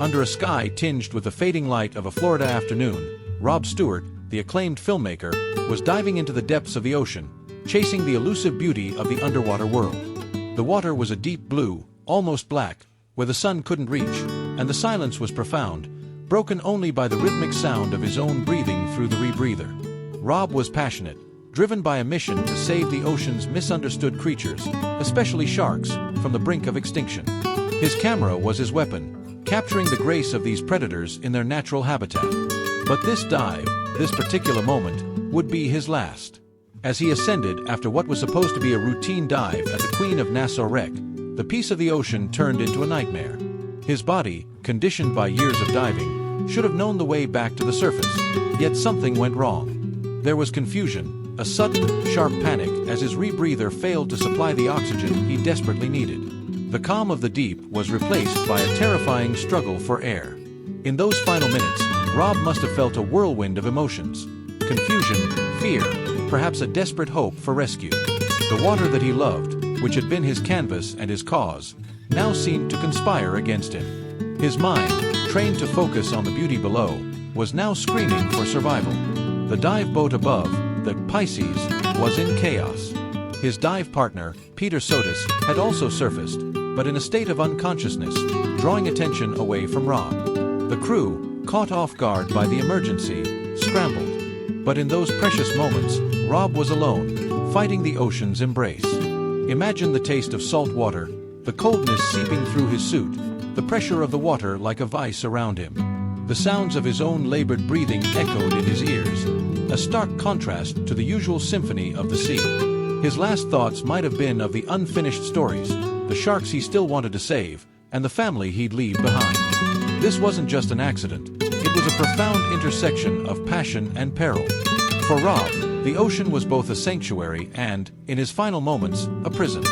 Under a sky tinged with the fading light of a Florida afternoon, Rob Stewart, the acclaimed filmmaker, was diving into the depths of the ocean, chasing the elusive beauty of the underwater world. The water was a deep blue, almost black, where the sun couldn't reach, and the silence was profound, broken only by the rhythmic sound of his own breathing through the rebreather. Rob was passionate, driven by a mission to save the ocean's misunderstood creatures, especially sharks, from the brink of extinction. His camera was his weapon, capturing the grace of these predators in their natural habitat. But this dive, this particular moment, would be his last. As he ascended after what was supposed to be a routine dive at the Queen of Nassau wreck, the peace of the ocean turned into a nightmare. His body, conditioned by years of diving, should have known the way back to the surface, yet something went wrong. There was confusion, a sudden, sharp panic as his rebreather failed to supply the oxygen he desperately needed. The calm of the deep was replaced by a terrifying struggle for air. In those final minutes, Rob must have felt a whirlwind of emotions. Confusion, fear, perhaps a desperate hope for rescue. The water that he loved, which had been his canvas and his cause, now seemed to conspire against him. His mind, trained to focus on the beauty below, was now screaming for survival. The dive boat above, the Pisces, was in chaos. His dive partner, Peter Sotis, had also surfaced, but in a state of unconsciousness, drawing attention away from Rob. The crew, caught off guard by the emergency, scrambled. But in those precious moments, Rob was alone, fighting the ocean's embrace. Imagine the taste of salt water, the coldness seeping through his suit, the pressure of the water like a vice around him. The sounds of his own labored breathing echoed in his ears, a stark contrast to the usual symphony of the sea. His last thoughts might have been of the unfinished stories, the sharks he still wanted to save, and the family he'd leave behind. This wasn't just an accident, it was a profound intersection of passion and peril. For Rob, the ocean was both a sanctuary and, in his final moments, a prison.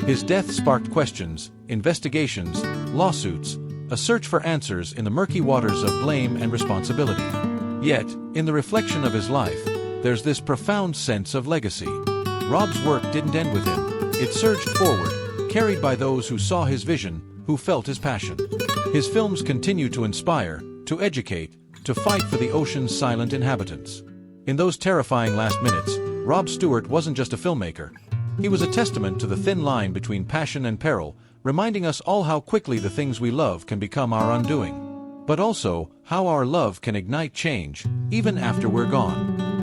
His death sparked questions, investigations, lawsuits, a search for answers in the murky waters of blame and responsibility. Yet, in the reflection of his life, there's this profound sense of legacy. Rob's work didn't end with him. It surged forward, carried by those who saw his vision, who felt his passion. His films continue to inspire, to educate, to fight for the ocean's silent inhabitants. In those terrifying last minutes, Rob Stewart wasn't just a filmmaker. He was a testament to the thin line between passion and peril, reminding us all how quickly the things we love can become our undoing. But also, how our love can ignite change, even after we're gone.